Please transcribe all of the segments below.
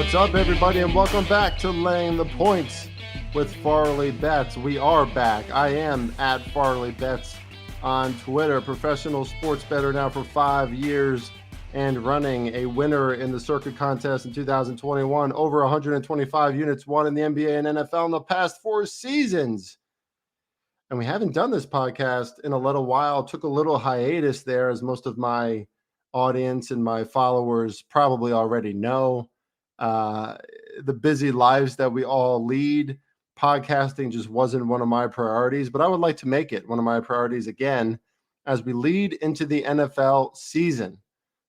What's up, everybody, and welcome back to Laying the Points with FarleyBets. We are back. I am at FarleyBets on Twitter, professional sports bettor now for 5 years and running a winner in the Circa contest in 2021, over 125 units won in the NBA and NFL in the past 4 seasons. And we haven't done this podcast in a little while. Took a little hiatus there, as most of my audience and my followers probably already know. The busy lives that we all lead, podcasting just wasn't one of my priorities, but I would like to make it one of my priorities again as we lead into the NFL season.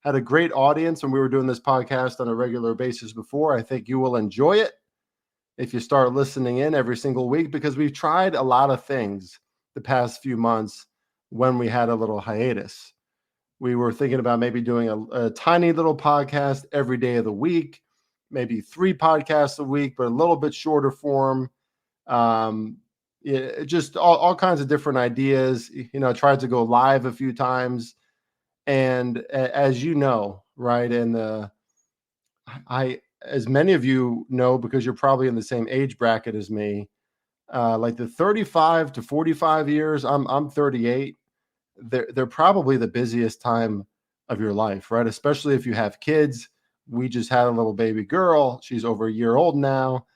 Had a great audience when we were doing this podcast on a regular basis before. I think you will enjoy it if you start listening in every single week, because we've tried a lot of things the past few months when we had a little hiatus. We were thinking about maybe doing a tiny little podcast every day of the week, maybe 3 podcasts a week, but a little bit shorter form. Just all kinds of different ideas. Tried to go live a few times. And as you know, right, and as many of you know, because you're probably in the same age bracket as me, like the 35 to 45 years, I'm 38. They're probably the busiest time of your life, right? Especially if you have kids. We just had a little baby girl. She's over a year old now.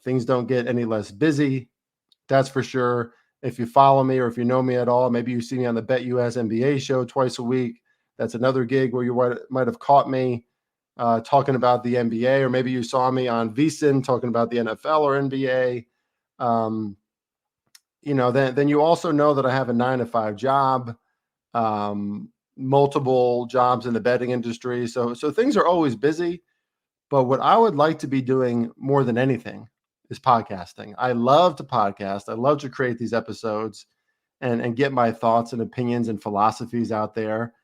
Things don't get any less busy. That's for sure. If you follow me or if you know me at all, maybe you see me on the BetUS NBA show twice a week. That's another gig where you might have caught me talking about the NBA, or maybe you saw me on VSiN talking about the NFL or NBA. Then you also know that I have a 9-to-5 job, multiple jobs in the betting industry. So things are always busy. But what I would like to be doing more than anything is podcasting. I love to podcast. I love to create these episodes and get my thoughts and opinions and philosophies out there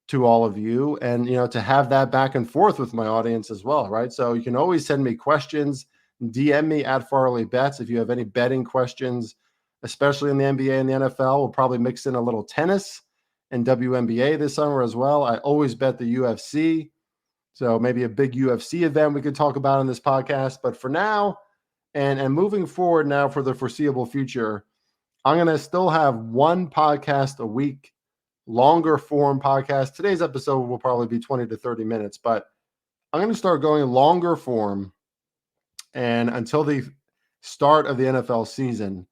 to all of you, and to have that back and forth with my audience as well, right? So you can always send me questions, DM me at FarleyBets if you have any betting questions, especially in the NBA and the NFL. We'll probably mix in a little tennis and WNBA this summer as well. I always bet the UFC, so maybe a big UFC event we could talk about on this podcast. But for now, and moving forward now for the foreseeable future, I'm going to still have one podcast a week, longer form podcast. Today's episode will probably be 20 to 30 minutes, but I'm going to start going longer form. And until the start of the NFL season,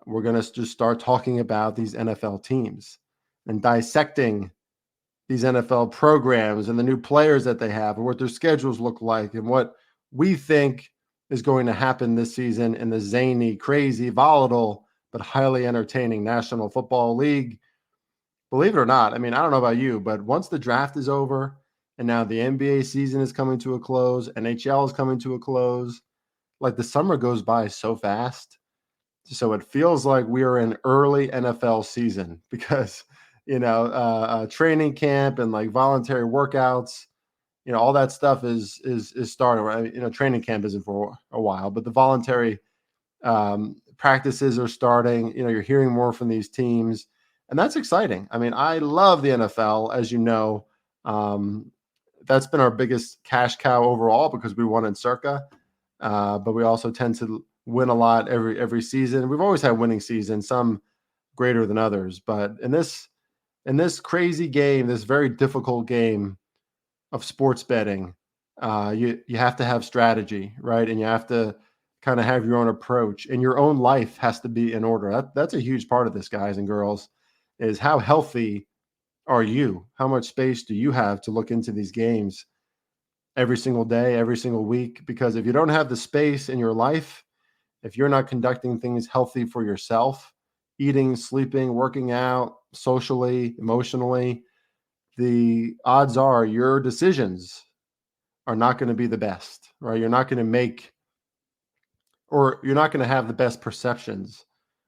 we're going to just start talking about these NFL teams and dissecting these NFL programs and the new players that they have and what their schedules look like and what we think is going to happen this season in the zany, crazy, volatile, but highly entertaining National Football League. Believe it or not, I mean, I don't know about you, but once the draft is over and now the NBA season is coming to a close, NHL is coming to a close, like the summer goes by so fast. So it feels like we are in early NFL season because, training camp and like voluntary workouts, all that stuff is starting. Right? Training camp isn't for a while, but the voluntary practices are starting. You're hearing more from these teams. And that's exciting. I mean, I love the NFL, as you know. That's been our biggest cash cow overall because we won in Circa. But we also tend to win a lot every season. We've always had winning seasons, some greater than others. But in this crazy game, this very difficult game of sports betting, you have to have strategy, right? And you have to kind of have your own approach, and your own life has to be in order. That's a huge part of this, guys and girls. Is how healthy are you? How much space do you have to look into these games every single day, every single week? Because if you don't have the space in your life, if you're not conducting things healthy for yourself, eating, sleeping, working out, socially, emotionally, the odds are your decisions are not going to be the best, right? You're not going to make, or you're not going to have the best perceptions,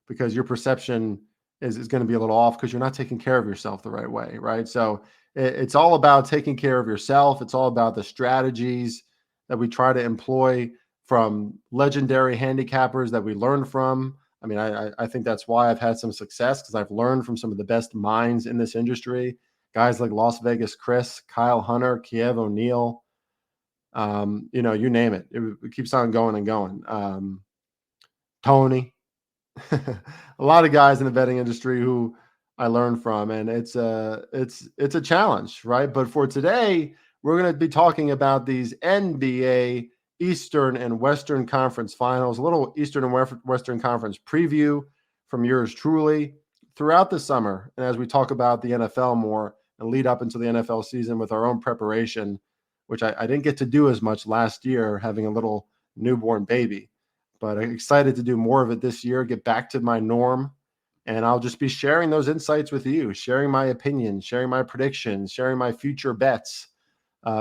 because your perception is going to be a little off because you're not taking care of yourself the right way, right? So it's all about taking care of yourself. It's all about the strategies that we try to employ from legendary handicappers that we learn from. I mean, I think that's why I've had some success, because I've learned from some of the best minds in this industry, guys like Las Vegas Chris, Kyle Hunter, Kiev O'Neill, You name it. It keeps on going and going. Tony, a lot of guys in the betting industry who I learned from, and it's a challenge, right? But for today, we're going to be talking about these NBA Eastern and Western Conference Finals, a little Eastern and Western Conference preview from yours truly throughout the summer, and as we talk about the NFL more and lead up into the NFL season with our own preparation, which I didn't get to do as much last year, having a little newborn baby. But I'm excited to do more of it this year, get back to my norm. And I'll just be sharing those insights with you, sharing my opinions, sharing my predictions, sharing my future bets,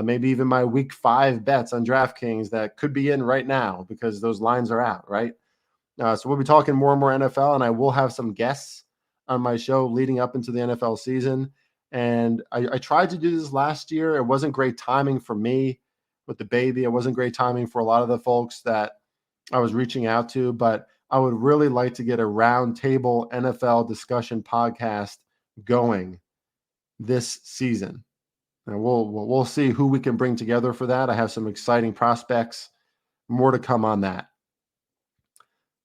maybe even my week 5 bets on DraftKings that could be in right now because those lines are out, right? So we'll be talking more and more NFL, and I will have some guests on my show leading up into the NFL season. And I tried to do this last year. It wasn't great timing for me with the baby. It wasn't great timing for a lot of the folks that I was reaching out to, but I would really like to get a roundtable NFL discussion podcast going this season. And we'll see who we can bring together for that. I have some exciting prospects. More to come on that.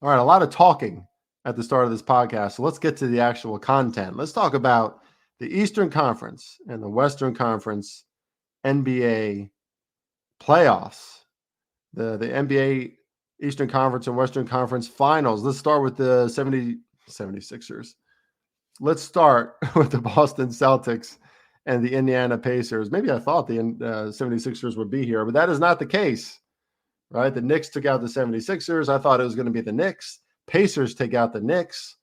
All right, a lot of talking at the start of this podcast. So let's get to the actual content. Let's talk about the Eastern Conference and the Western Conference NBA playoffs. The NBA Eastern Conference and Western Conference Finals. Let's start with the 76ers. Let's start with the Boston Celtics and the Indiana Pacers. Maybe I thought the 76ers would be here, but that is not the case, right? The Knicks took out the 76ers. I thought it was going to be the Knicks. Pacers take out the Knicks.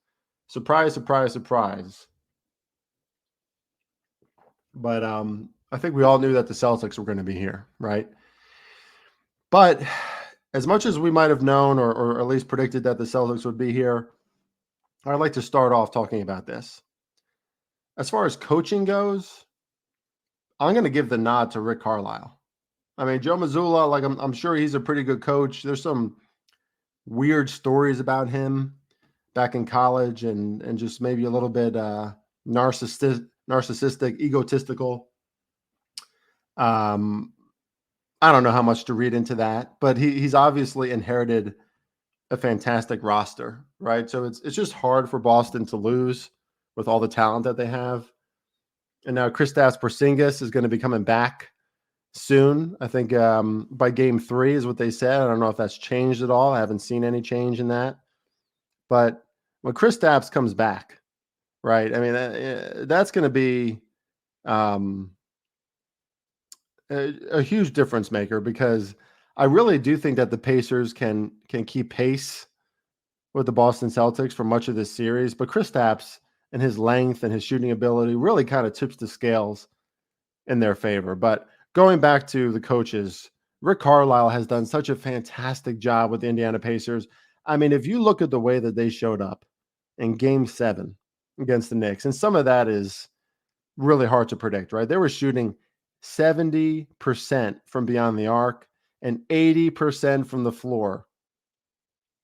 Surprise, surprise, surprise. But I think we all knew that the Celtics were going to be here, right? But as much as we might have known or at least predicted that the Celtics would be here, I'd like to start off talking about this. As far as coaching goes, I'm going to give the nod to Rick Carlisle. I mean, Joe Mazzulla, like I'm sure he's a pretty good coach. There's some weird stories about him back in college and just maybe a little bit narcissistic, egotistical. I don't know how much to read into that, but he's obviously inherited a fantastic roster, right? So it's just hard for Boston to lose with all the talent that they have. And now Kristaps Porzingis is going to be coming back soon. I think by game 3 is what they said. I don't know if that's changed at all. I haven't seen any change in that. But when Kristaps comes back, right? I mean, that's going to be a huge difference maker because I really do think that the Pacers can keep pace with the Boston Celtics for much of this series. But Kristaps and his length and his shooting ability really kind of tips the scales in their favor. But going back to the coaches, Rick Carlisle has done such a fantastic job with the Indiana Pacers. I mean, if you look at the way that they showed up in Game 7 against the Knicks, and some of that is really hard to predict, right? They were shooting 70% from beyond the arc and 80% from the floor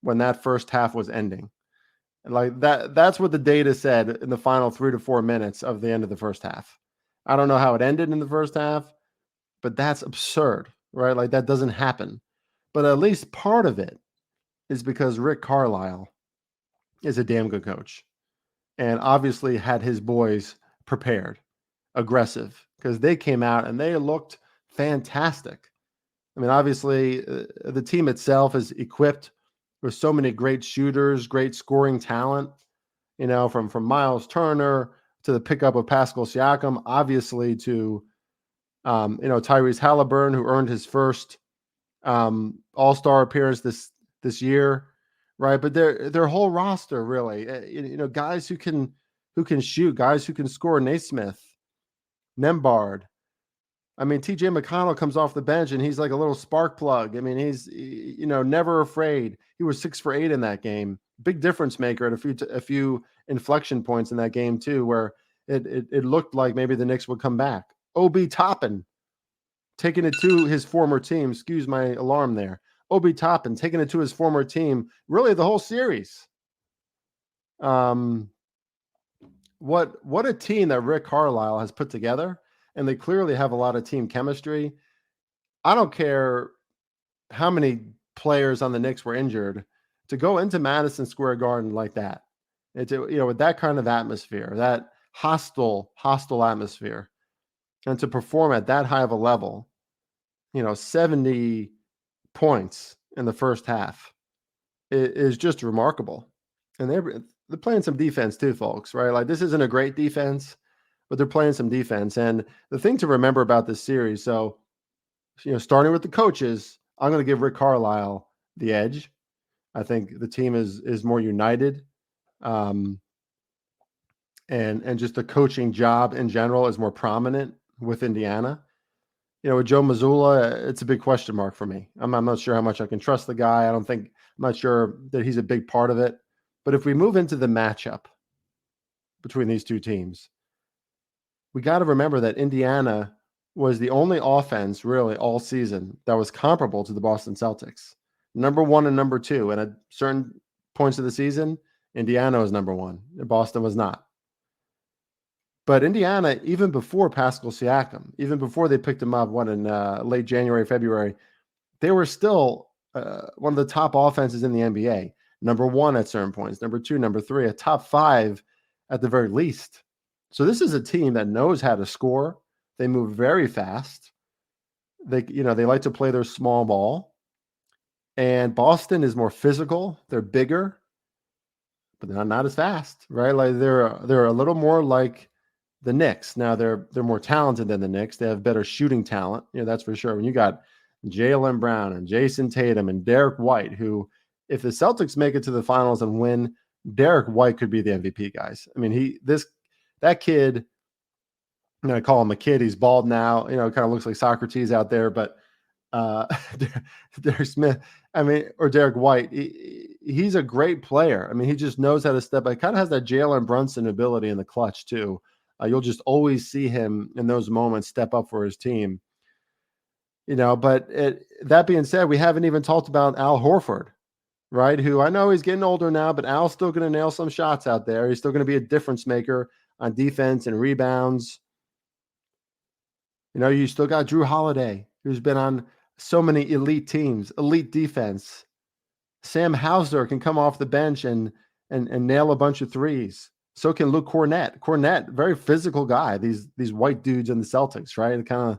when that first half was ending. Like that's what the data said in the final 3 to 4 minutes of the end of the first half. I don't know how it ended in the first half, but that's absurd, right? Like that doesn't happen. But at least part of it is because Rick Carlisle is a damn good coach and obviously had his boys prepared, aggressive, because they came out and they looked fantastic. I mean, obviously, the team itself is equipped with so many great shooters, great scoring talent, from Miles Turner to the pickup of Pascal Siakam, obviously to, Tyrese Halliburton, who earned his first All-Star appearance this year, right? But their whole roster, really, guys who can shoot, guys who can score. Naismith, Nembhard. I mean, TJ McConnell comes off the bench and he's like a little spark plug. I mean, he's never afraid. He was 6 for 8 in that game. Big difference maker at a few inflection points in that game too, where it looked like maybe the Knicks would come back. Obi Toppin taking it to his former team. Excuse my alarm there. Obi Toppin taking it to his former team. Really, the whole series. What a team that Rick Carlisle has put together. And they clearly have a lot of team chemistry. I don't care how many players on the Knicks were injured to go into Madison Square Garden like that. It's, with that kind of atmosphere, that hostile atmosphere, and to perform at that high of a level, 70 points in the first half is just remarkable. And they're playing some defense too, folks, right? Like, this isn't a great defense, but they're playing some defense. And the thing to remember about this series, so, starting with the coaches, I'm going to give Rick Carlisle the edge. I think the team is more united. And just the coaching job in general is more prominent with Indiana. With Joe Mazzulla, it's a big question mark for me. I'm not sure how much I can trust the guy. I'm not sure that he's a big part of it. But if we move into the matchup between these two teams, we got to remember that Indiana was the only offense really all season that was comparable to the Boston Celtics. Number 1 and number 2. And at certain points of the season, Indiana was number 1. Boston was not. But Indiana, even before Pascal Siakam, even before they picked him up in late January, February, they were still one of the top offenses in the NBA. Number 1 at certain points, number 2, number 3, a top 5 at the very least. So this is a team that knows how to score. They move very fast. They like to play their small ball. And Boston is more physical. They're bigger, but they're not as fast, right? Like they're a little more like the Knicks. Now they're more talented than the Knicks. They have better shooting talent. That's for sure. When you got Jaylen Brown and Jason Tatum and Derek White, who, if the Celtics make it to the finals and win, Derek White could be the MVP, guys. I mean, that kid, I call him a kid. He's bald now. Kind of looks like Socrates out there, but Derek Smith, or Derek White, he's a great player. He just knows how to step up. He kind of has that Jalen Brunson ability in the clutch too. You'll just always see him in those moments step up for his team. But that being said, we haven't even talked about Al Horford, right? Who, I know he's getting older now, but Al's still going to nail some shots out there. He's still going to be a difference maker on defense and rebounds. You still got Drew Holiday, who's been on so many elite teams, elite defense. Sam Hauser can come off the bench and nail a bunch of threes. So can Luke Cornett. Cornett, very physical guy. These white dudes in the Celtics, right? Kind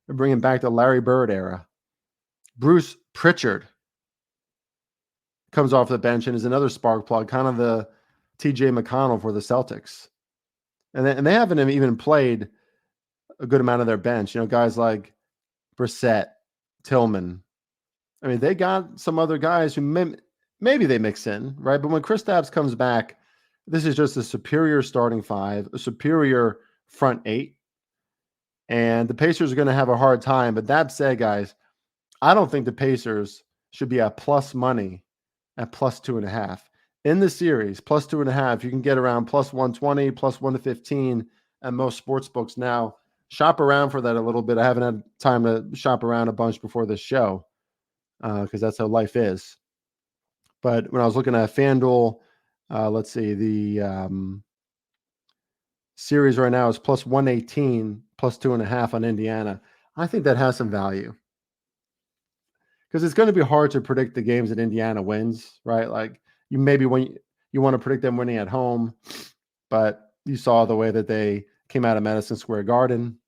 of bringing back the Larry Bird era. Bruce Pritchard comes off the bench and is another spark plug, kind of the TJ McConnell for the Celtics. And they haven't even played a good amount of their bench. Guys like Brissett, Tillman. They got some other guys who maybe they mix in, right? But when Kristaps comes back, this is just a superior starting 5, a superior front 8. And the Pacers are going to have a hard time. But that said, guys, I don't think the Pacers should be at plus money at plus 2.5. In the series, plus 2.5, you can get around plus 120, plus 115 at most sports books now. Shop around for that a little bit. I haven't had time to shop around a bunch before this show because that's how life is. But when I was looking at FanDuel, let's see, the series right now is plus 118, plus 2.5 on Indiana. I think that has some value because it's going to be hard to predict the games that Indiana wins, right? Like you want to predict them winning at home, but you saw the way that they came out of Madison Square Garden.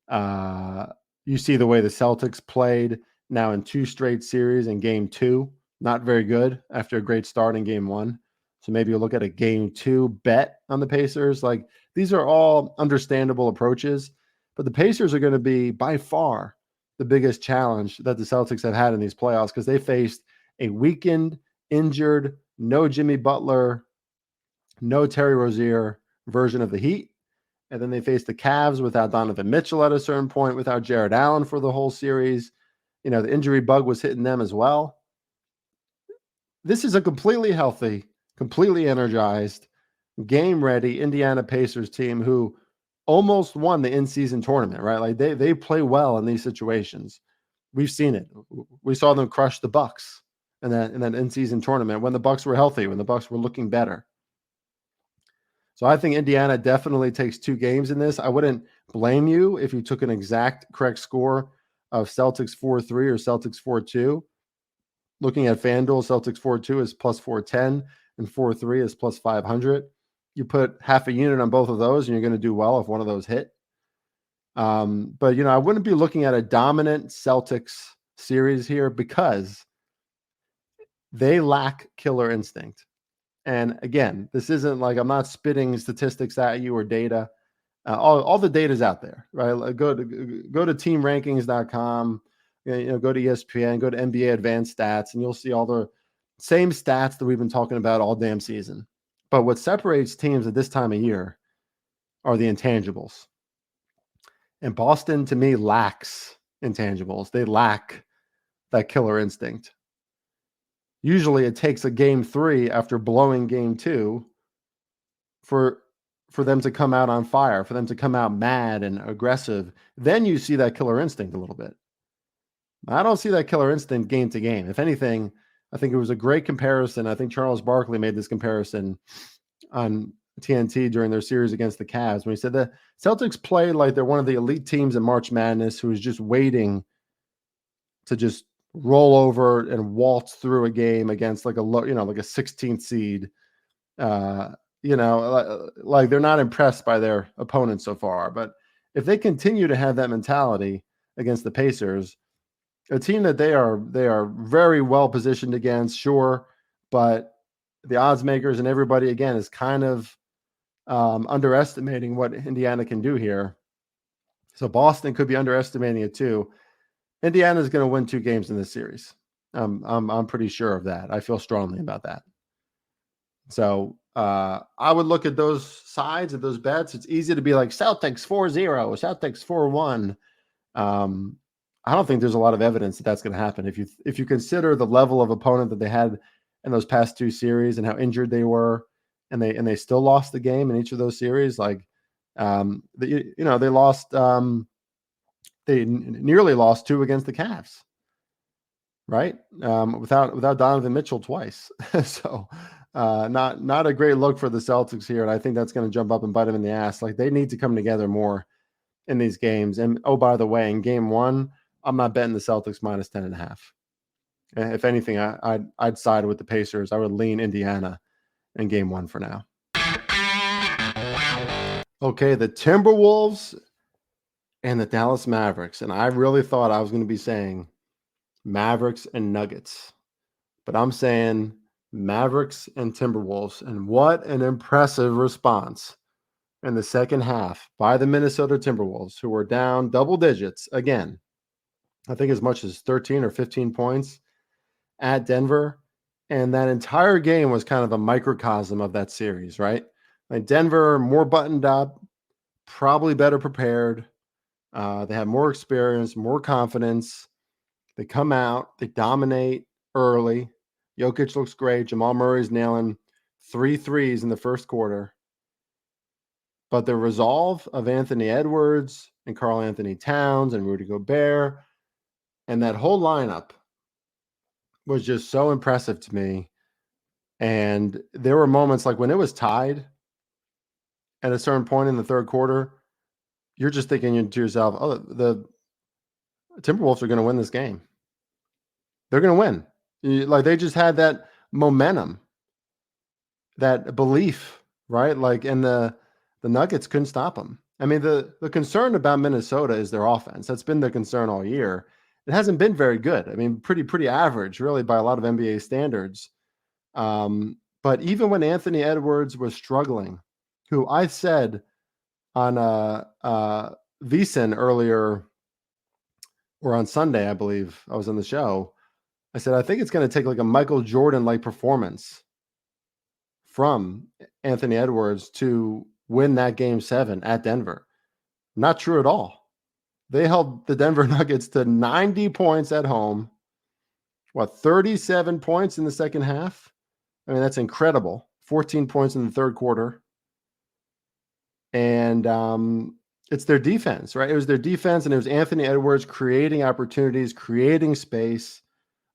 You see the way the Celtics played now in 2 straight series in game 2. Not very good after a great start in game 1. So maybe you'll look at a game 2 bet on the Pacers. Like these are all understandable approaches, but the Pacers are going to be by far the biggest challenge that the Celtics have had in these playoffs because they faced a weakened, injured, no Jimmy Butler, no Terry Rozier version of the Heat. And then they faced the Cavs without Donovan Mitchell at a certain point, without Jared Allen for the whole series. The injury bug was hitting them as well. This is a completely healthy, completely energized, game-ready Indiana Pacers team who almost won the in-season tournament, right? Like they play well in these situations. We've seen it. We saw them crush the Bucks in that in-season tournament when the Bucks were healthy, when the Bucks were looking better. So I think Indiana definitely takes 2 games in this. I wouldn't blame you if you took an exact correct score of Celtics 4-3 or Celtics 4-2. Looking at FanDuel, Celtics 4-2 is plus 410 and 4-3 is plus 500. You put half a unit on both of those and you're going to do well if one of those hit. But, I wouldn't be looking at a dominant Celtics series here because they lack killer instinct. And again, this isn't like I'm not spitting statistics at you or data. All the data is out there, right? Like go to teamrankings.com, go to ESPN, go to NBA advanced stats, and you'll see all the same stats that we've been talking about all damn season. But what separates teams at this time of year are the intangibles. And Boston, to me, lacks intangibles. They lack that killer instinct. Usually it takes a game 3 after blowing game 2 for them to come out on fire, for them to come out mad and aggressive. Then you see that killer instinct a little bit. I don't see that killer instinct game to game. If anything, I think it was a great comparison. I think Charles Barkley made this comparison on TNT during their series against the Cavs when he said the Celtics played like they're one of the elite teams in March Madness who is just waiting to just roll over and waltz through a game against like a low, like a 16th seed. Like they're not impressed by their opponents so far. But if they continue to have that mentality against the Pacers, a team that they are very well positioned against, sure, but the odds makers and everybody again is kind of underestimating what Indiana can do here. So Boston could be underestimating it too. Indiana is going to win 2 games in this series. I'm pretty sure of that. I feel strongly about that. So I would look at those sides of those bets. It's easy to be like Celtics 4-0, Celtics 4-1. I don't think there's a lot of evidence that that's going to happen. If you consider the level of opponent that they had in those past 2 series and how injured they were, and they still lost the game in each of those series, like they lost. They nearly lost 2 against the Cavs, right? Without Donovan Mitchell twice. So not a great look for the Celtics here. And I think that's going to jump up and bite them in the ass. Like they need to come together more in these games. And oh, by the way, in game 1, I'm not betting the Celtics minus 10.5. If anything, I'd side with the Pacers. I would lean Indiana in game 1 for now. Okay, the Timberwolves and the Dallas Mavericks. And I really thought I was going to be saying Mavericks and Nuggets. But I'm saying Mavericks and Timberwolves. And what an impressive response in the second half by the Minnesota Timberwolves, who were down double digits again. I think as much as 13 or 15 points at Denver. And that entire game was kind of a microcosm of that series, right? Like Denver, more buttoned up, probably better prepared. They have more experience, more confidence. They come out, they dominate early. Jokic looks great. Jamal Murray's nailing 3 threes in the first quarter. But the resolve of Anthony Edwards and Karl Anthony Towns and Rudy Gobert and that whole lineup was just so impressive to me. And there were moments like when it was tied at a certain point in the third quarter, you're just thinking to yourself, oh, the Timberwolves are going to win this game. They're going to win. Like they just had that momentum, that belief, right? Like, and the Nuggets couldn't stop them. I mean, the concern about Minnesota is their offense. That's been the concern all year. It hasn't been very good. I mean, pretty average, really, by a lot of NBA standards. But even when Anthony Edwards was struggling, who I said on VSiN earlier, or on Sunday, I believe I was on the show, I said, I think it's going to take like a Michael Jordan-like performance from Anthony Edwards to win that game 7 at Denver. Not true at all. They held the Denver Nuggets to 90 points at home. 37 points in the second half? I mean, that's incredible. 14 points in the third quarter. And it's their defense, right? It was their defense, and it was Anthony Edwards creating opportunities, creating space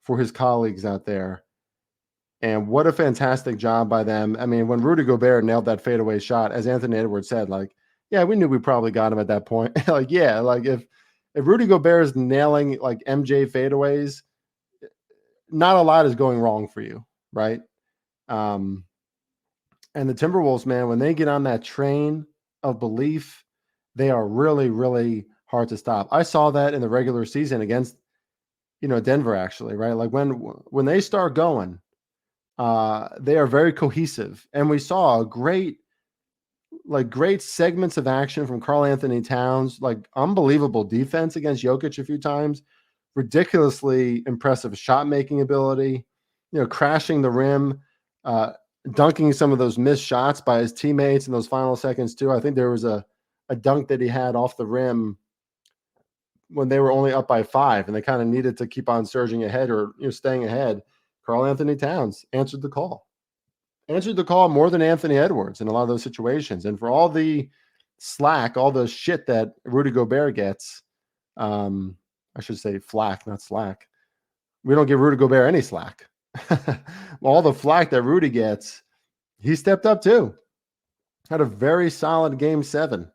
for his colleagues out there. And what a fantastic job by them. I mean, when Rudy Gobert nailed that fadeaway shot, as Anthony Edwards said, like, yeah, we knew we probably got him at that point. Like, yeah, like if if Rudy Gobert is nailing like MJ fadeaways, not a lot is going wrong for you, right? Um, and the Timberwolves, man, when they get on that train of belief, they are really, really hard to stop. I saw that in the regular season against, Denver, actually, right? Like when they start going, they are very cohesive, and we saw great segments of action from Karl Anthony Towns, like unbelievable defense against Jokic a few times, ridiculously impressive shot making ability, crashing the rim, uh, dunking some of those missed shots by his teammates in those final seconds too. I think there was a dunk that he had off the rim when they were only up by 5 and they kind of needed to keep on surging ahead or staying ahead. Karl Anthony Towns answered the call. Answered the call more than Anthony Edwards in a lot of those situations. And for all the slack, all the shit that Rudy Gobert gets, I should say flack, not slack. We don't give Rudy Gobert any slack. All the flack that Rudy gets, he stepped up too. Had a very solid game 7.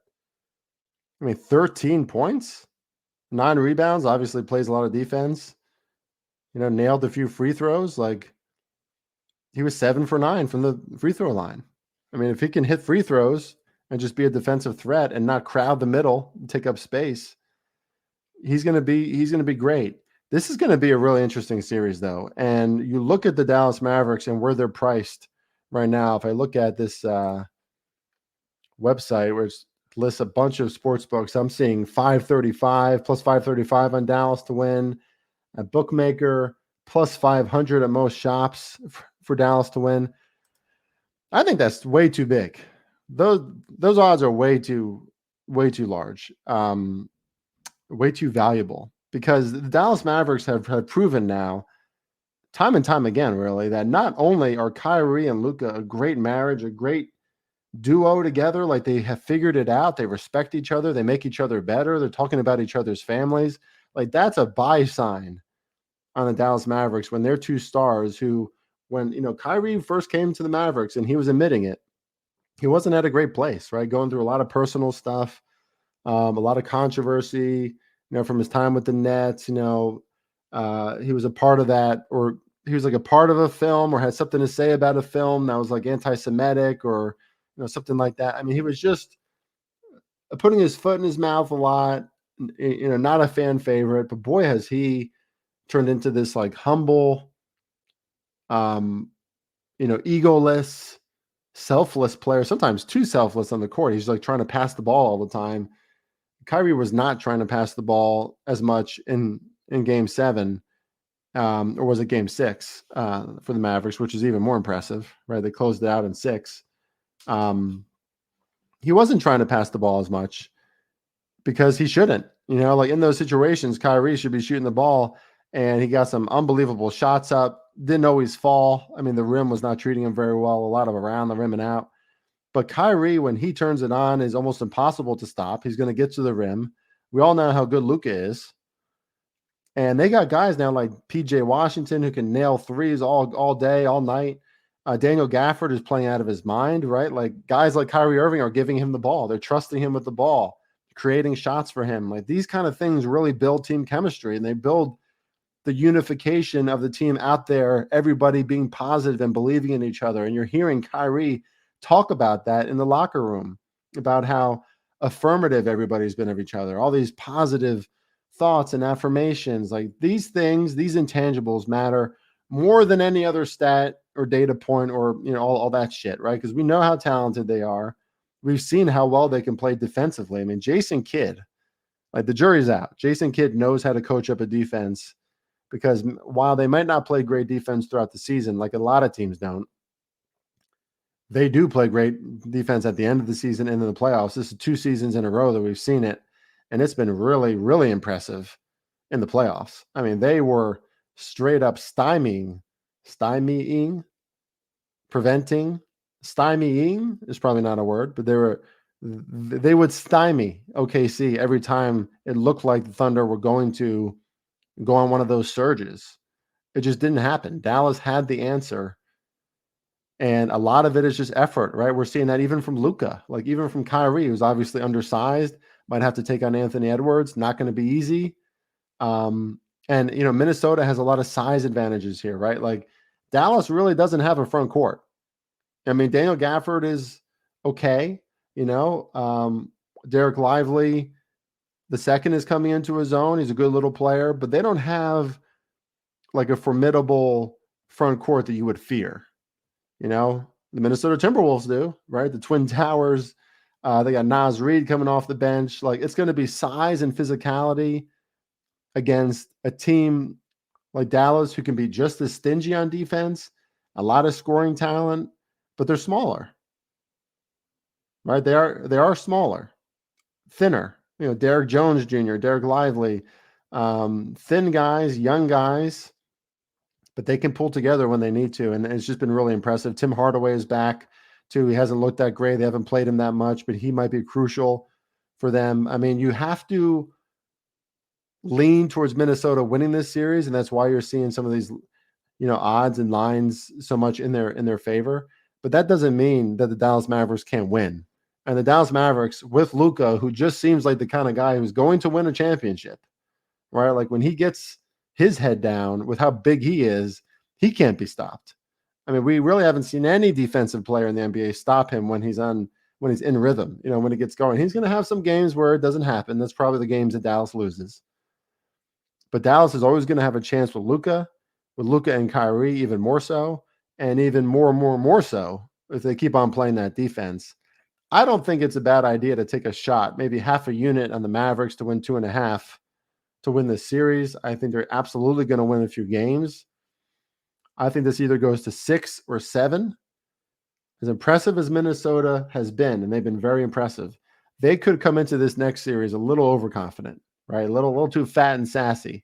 I mean, 13 points, 9 rebounds, obviously plays a lot of defense. Nailed a few free throws. Like, he was 7 for 9 from the free throw line. I mean, if he can hit free throws and just be a defensive threat and not crowd the middle, take up space, he's going to be great. This is going to be a really interesting series, though. And you look at the Dallas Mavericks and where they're priced right now. If I look at this website where it lists a bunch of sports books, I'm seeing 535 plus 535 on Dallas to win. A bookmaker plus 500 at most shops for Dallas to win. I think that's way too big. Those odds are way too large, way too valuable, because the Dallas Mavericks have proven now, time and time again, really, that not only are Kyrie and Luka a great marriage, a great duo together, like they have figured it out, they respect each other, they make each other better, they're talking about each other's families. Like, that's a buy sign on the Dallas Mavericks when they're two stars who, when Kyrie first came to the Mavericks and he was admitting it, he wasn't at a great place, right? Going through a lot of personal stuff, a lot of controversy, from his time with the Nets. He was a part of that, or he was like a part of a film, or had something to say about a film that was like anti-Semitic, or something like that. I mean, he was just putting his foot in his mouth a lot. Not a fan favorite, but boy, has he turned into this like humble, egoless, selfless player, sometimes too selfless on the court. He's like trying to pass the ball all the time. Kyrie was not trying to pass the ball as much in game 7, or was it game 6 for the Mavericks, which is even more impressive, right? They closed it out in 6. He wasn't trying to pass the ball as much because he shouldn't. Like in those situations, Kyrie should be shooting the ball, and he got some unbelievable shots up. Didn't always fall. I mean, the rim was not treating him very well, a lot of around the rim and out. But Kyrie, when he turns it on, is almost impossible to stop. He's going to get to the rim. We all know how good Luka is. And they got guys now like PJ Washington who can nail threes all day, all night. Daniel Gafford is playing out of his mind, right? Like, guys like Kyrie Irving are giving him the ball. They're trusting him with the ball, creating shots for him. Like, these kind of things really build team chemistry, and they build the unification of the team out there, everybody being positive and believing in each other. And you're hearing Kyrie talk about that in the locker room, about how affirmative everybody's been of each other, all these positive thoughts and affirmations. Like, these things, these intangibles matter more than any other stat or data point, or all that shit, right? Because we know how talented they are. We've seen how well they can play defensively. I mean, Jason Kidd, like, the jury's out. Jason Kidd knows how to coach up a defense, because while they might not play great defense throughout the season, like a lot of teams don't, they do play great defense at the end of the season and in the playoffs. This is 2 seasons in a row that we've seen it, and it's been really, really impressive in the playoffs. I mean, they were straight up stymieing is probably not a word, but they would stymie OKC every time it looked like the Thunder were going to go on one of those surges. It just didn't happen. Dallas had the answer. And a lot of it is just effort, right? We're seeing that even from Luka, like even from Kyrie, who's obviously undersized, might have to take on Anthony Edwards. Not going to be easy. And, Minnesota has a lot of size advantages here, right? Like Dallas really doesn't have a front court. I mean, Daniel Gafford is okay, Derek Lively, the second, is coming into his own. He's a good little player, but they don't have like a formidable front court that you would fear. The Minnesota Timberwolves do, right? The Twin Towers, they got Naz Reid coming off the bench. Like it's going to be size and physicality against a team like Dallas who can be just as stingy on defense, a lot of scoring talent, but they're smaller, right? They are smaller, thinner. Derek Jones Jr., Derek Lively, thin guys, young guys, but they can pull together when they need to. And it's just been really impressive. Tim Hardaway is back too. He hasn't looked that great. They haven't played him that much, but he might be crucial for them. I mean, you have to lean towards Minnesota winning this series, and that's why you're seeing some of these, odds and lines so much in their favor. But that doesn't mean that the Dallas Mavericks can't win. And the Dallas Mavericks with Luka, who just seems like the kind of guy who's going to win a championship, right? Like when he gets his head down with how big he is, he can't be stopped. I mean, we really haven't seen any defensive player in the NBA stop him when he's in rhythm, when he gets going. He's going to have some games where it doesn't happen. That's probably the games that Dallas loses. But Dallas is always going to have a chance with Luka and Kyrie, even more so, and even more so if they keep on playing that defense. I don't think it's a bad idea to take a shot, maybe half a unit on the Mavericks to win 2.5 to win this series. I think they're absolutely going to win a few games. I think this either goes to 6 or 7. As impressive as Minnesota has been, and they've been very impressive, they could come into this next series a little overconfident, right? A little too fat and sassy,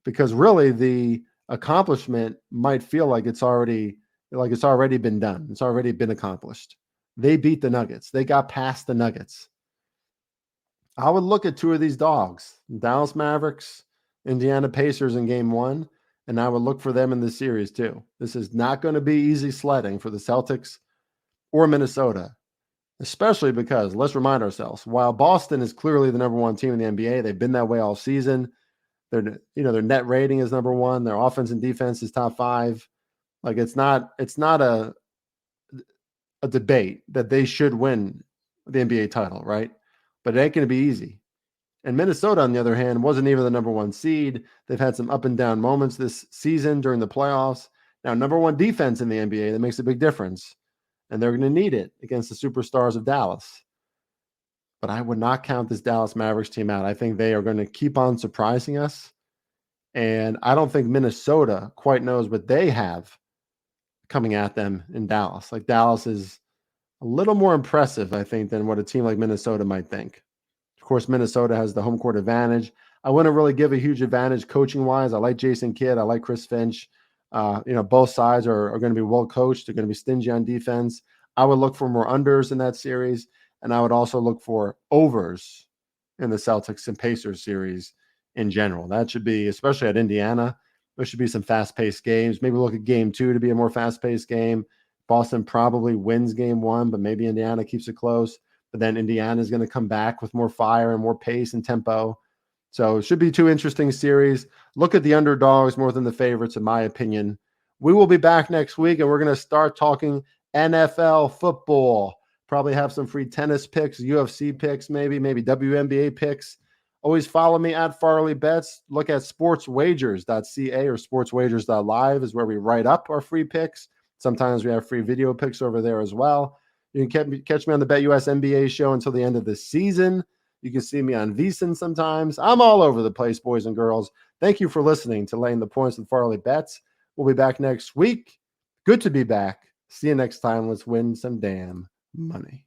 because really the accomplishment might feel like it's already been done. It's already been accomplished. They beat the Nuggets. They got past the Nuggets. I would look at 2 of these dogs, Dallas Mavericks, Indiana Pacers in game 1, and I would look for them in this series too. This is not going to be easy sledding for the Celtics or Minnesota, especially because, let's remind ourselves, while Boston is clearly the number 1 team in the NBA, they've been that way all season. Their net rating is number 1. Their offense and defense is top 5. Like it's not a debate that they should win the NBA title, right? But it ain't going to be easy. And Minnesota, on the other hand, wasn't even the number 1 seed. They've had some up and down moments this season during the playoffs. Now, number 1 defense in the NBA, that makes a big difference. And they're going to need it against the superstars of Dallas. But I would not count this Dallas Mavericks team out. I think they are going to keep on surprising us. And I don't think Minnesota quite knows what they have coming at them in Dallas. Like Dallas is a little more impressive, I think, than what a team like Minnesota might think. Of course, Minnesota has the home court advantage. I wouldn't really give a huge advantage coaching-wise. I like Jason Kidd. I like Chris Finch. Both sides are going to be well coached. They're going to be stingy on defense. I would look for more unders in that series, and I would also look for overs in the Celtics and Pacers series in general. That should be, especially at Indiana, there should be some fast-paced games. Maybe look at game 2 to be a more fast-paced game. Boston probably wins game 1, but maybe Indiana keeps it close. But then Indiana is going to come back with more fire and more pace and tempo. So it should be 2 interesting series. Look at the underdogs more than the favorites, in my opinion. We will be back next week, and we're going to start talking NFL football. Probably have some free tennis picks, UFC picks, maybe WNBA picks. Always follow me at FarleyBets. Look at sportswagers.ca or sportswagers.live is where we write up our free picks. Sometimes we have free video picks over there as well. You can catch me on the BetUS NBA show until the end of the season. You can see me on VSiN sometimes. I'm all over the place, boys and girls. Thank you for listening to Laying the Points with FarleyBets. We'll be back next week. Good to be back. See you next time. Let's win some damn money.